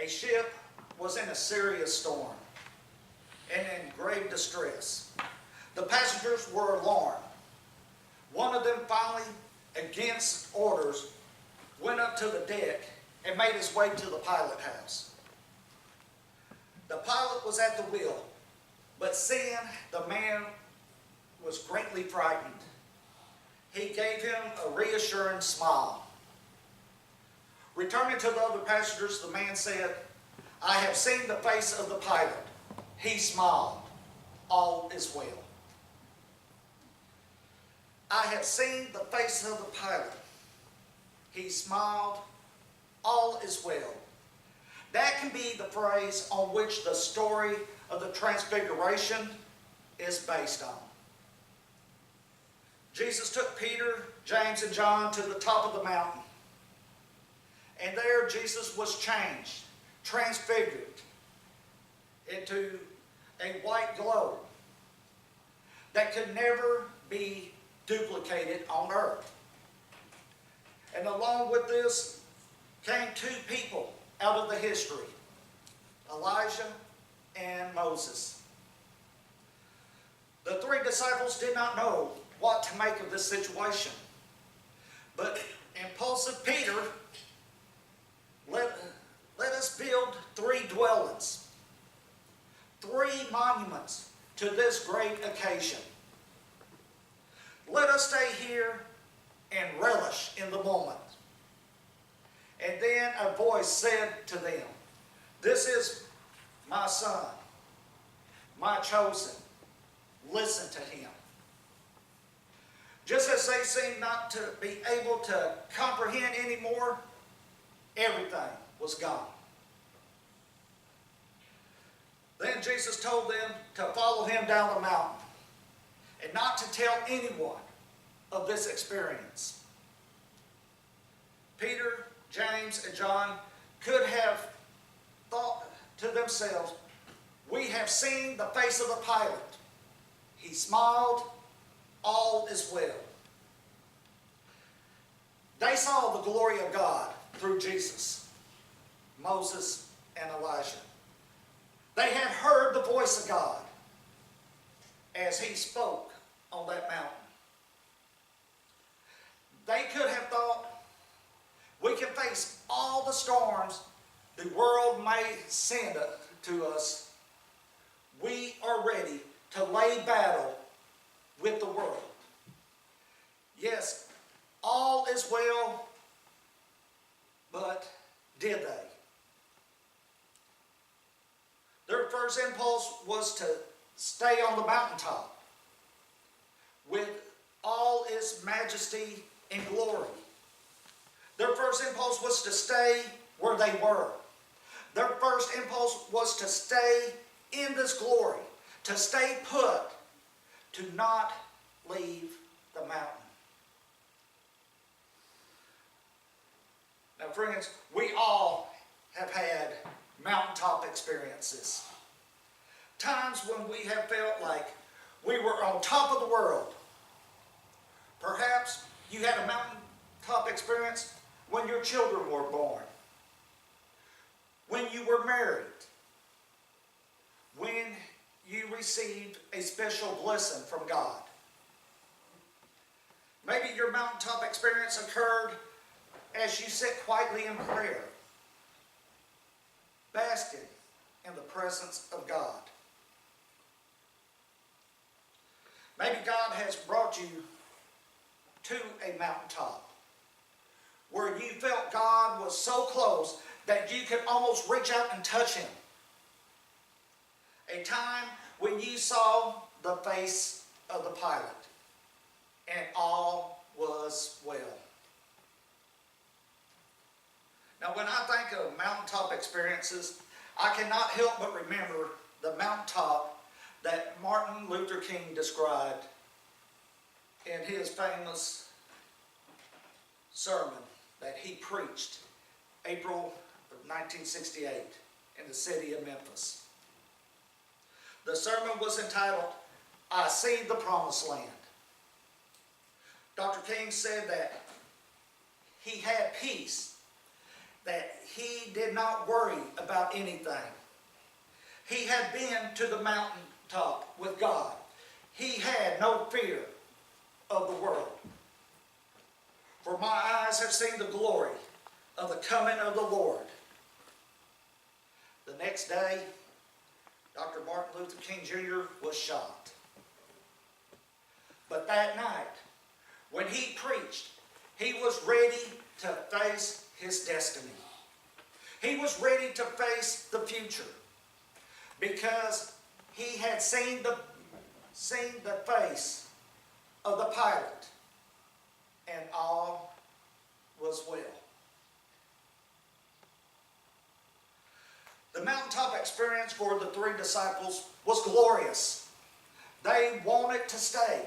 A ship was in a serious storm and in grave distress. The passengers were alarmed. One of them finally, against orders, went up to the deck and made his way to the pilot house. The pilot was at the wheel, but seeing the man was greatly frightened, he gave him a reassuring smile. Returning to the other passengers, the man said, "I have seen the face of the pilot. He smiled. All is well." I have seen the face of the pilot. He smiled. All is well. That can be the phrase on which the story of the Transfiguration is based on. Jesus took Peter, James, and John to the top of the mountain. And there Jesus was changed, transfigured into a white glow that could never be duplicated on earth. And along with this came two people out of the history, Elijah and Moses. The three disciples did not know what to make of this situation, but impulsive Peter let us build three dwellings, three monuments to this great occasion. Let us stay here and relish in the moment. And then a voice said to them, "This is my son, my chosen. Listen to him." Just as they seemed not to be able to comprehend anymore, everything was gone. Then Jesus told them to follow him down the mountain and not to tell anyone of this experience. Peter, James, and John could have thought to themselves, "We have seen the face of the pilot. He smiled. All is well." They saw the glory of God through Jesus, Moses, and Elijah. They had heard the voice of God as he spoke on that mountain. They could have thought, "We can face all the storms the world may send to us. We are ready to lay battle with the world." Yes, all is well, but did they? Their first impulse was to stay on the mountaintop with all its majesty and glory. Their first impulse was to stay where they were. Their first impulse was to stay in this glory, to stay put, to not leave the mountain. Now, friends, we all have had mountaintop experiences. Times when we have felt like we were on top of the world. Perhaps you had a mountaintop experience when your children were born, when you were married, when you received a special blessing from God. Maybe your mountaintop experience occurred as you sit quietly in prayer, basking in the presence of God. Maybe God has brought you to a mountaintop where you felt God was so close that you could almost reach out and touch him. A time when you saw the face of the pilot and all was well. Now, when I think of mountaintop experiences, I cannot help but remember the mountaintop that Martin Luther King described in his famous sermon that he preached April of 1968 in the city of Memphis. The sermon was entitled, "I See the Promised Land." Dr. King said that he had peace that he did not worry about anything. He had been to the mountaintop with God. He had no fear of the world. For my eyes have seen the glory of the coming of the Lord. The next day, Dr. Martin Luther King Jr. was shot. But that night, when he preached, he was ready to face his destiny. He was ready to face the future because he had seen the face of the pilot, and all was well. The mountaintop experience for the three disciples was glorious. They wanted to stay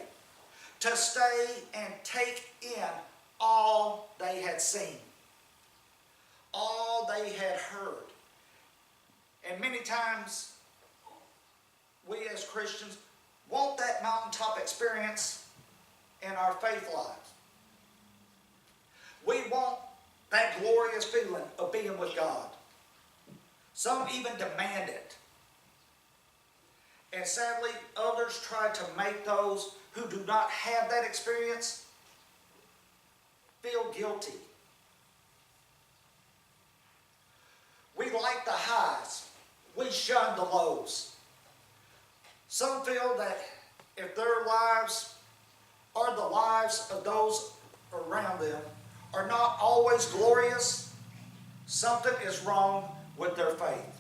and take in all they had seen, all they had heard. And many times, we as Christians want that mountaintop experience in our faith lives. We want that glorious feeling of being with God. Some even demand it. And sadly, others try to make those who do not have that experience feel guilty. We like the highs. We shun the lows. Some feel that if their lives or the lives of those around them are not always glorious, something is wrong with their faith.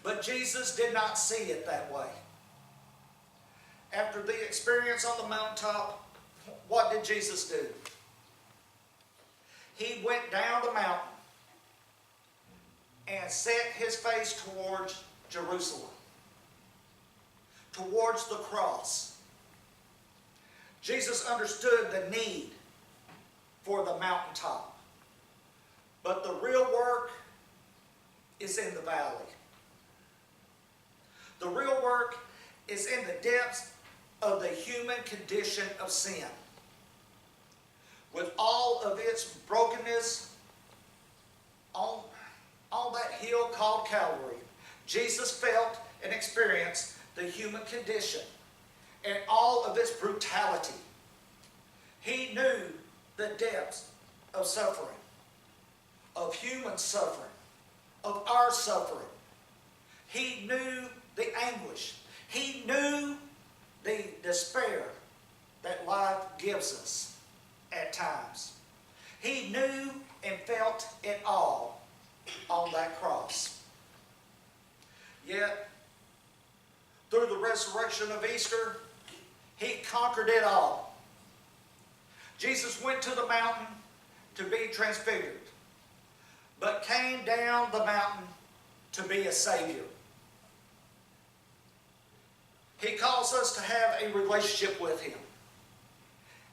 But Jesus did not see it that way. After the experience on the mountaintop, what did Jesus do? He went down the mountain and set his face towards Jerusalem, towards the cross. Jesus understood the need for the mountaintop, but the real work is in the valley. The real work is in the depths of the human condition of sin. With all of its brokenness on that hill called Calvary, Jesus felt and experienced the human condition and all of its brutality. He knew the depths of suffering, of human suffering, of our suffering. He knew the anguish. He knew the despair that life gives us at times. He knew and felt it all on that cross. Yet, through the resurrection of Easter, he conquered it all. Jesus went to the mountain to be transfigured, but came down the mountain to be a Savior. He calls us to have a relationship with him,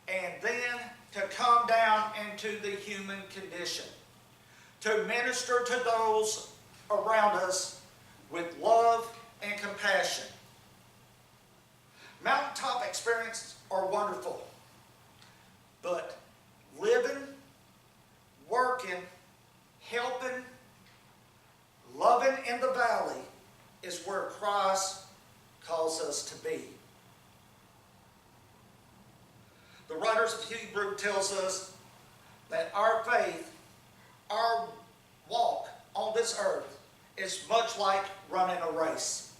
and then to come down into the human condition, to minister to those around us with love and compassion. Mountaintop experiences are wonderful, but living, working, helping, loving in the valley is where Christ calls us to be. The writers of Hebrew tells us that our faith, our walk on this earth is much like running a race.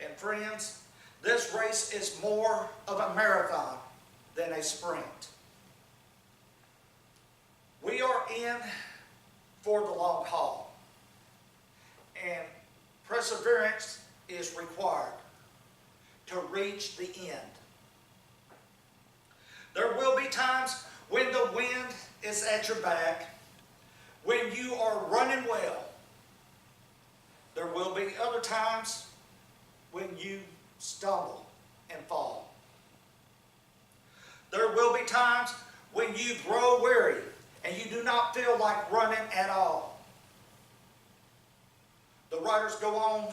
And friends, this race is more of a marathon than a sprint. We are in for the long haul, and perseverance is required to reach the end. There will be times when the wind is at your back, when you are running well. There will be other times when you stumble and fall. There will be times when you grow weary and you do not feel like running at all. The writers go on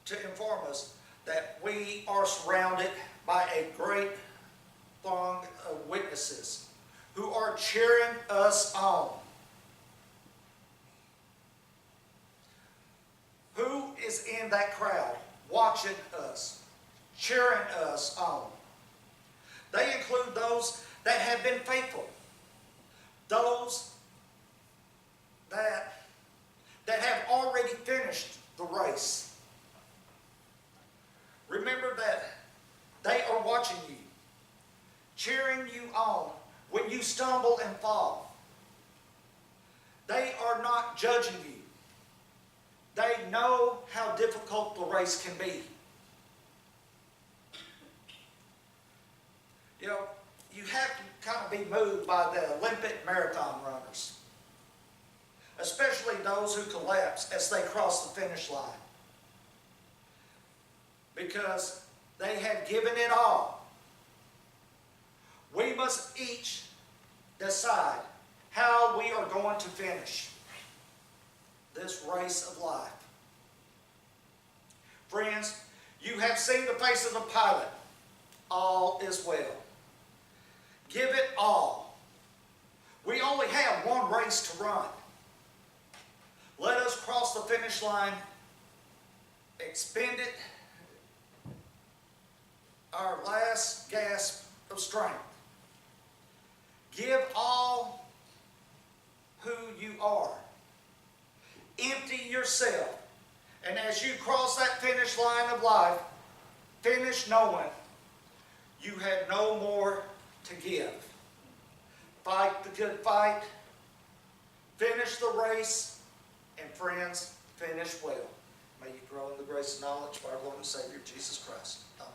to inform us that we are surrounded by a great throng of witnesses who are cheering us on. Who is in that crowd watching us, cheering us on? They include those that have been faithful, those that have already finished the race. Remember that they are watching you, cheering you on when you stumble and fall. They are not judging you. They know how difficult the race can be. You know, you have to kind of be moved by the Olympic marathon runners, especially those who collapse as they cross the finish line, because they have given it all. We must each decide how we are going to finish this race of life. Friends, you have seen the face of the pilot. All is well. Give it all. We only have one race to run. Let us cross the finish line, expend it, our last gasp of strength. Give all who you are. Empty yourself. And as you cross that finish line of life, finish knowing you had no more to give. Fight the good fight. Finish the race. And friends, finish well. May you grow in the grace and knowledge of our Lord and Savior, Jesus Christ. Amen.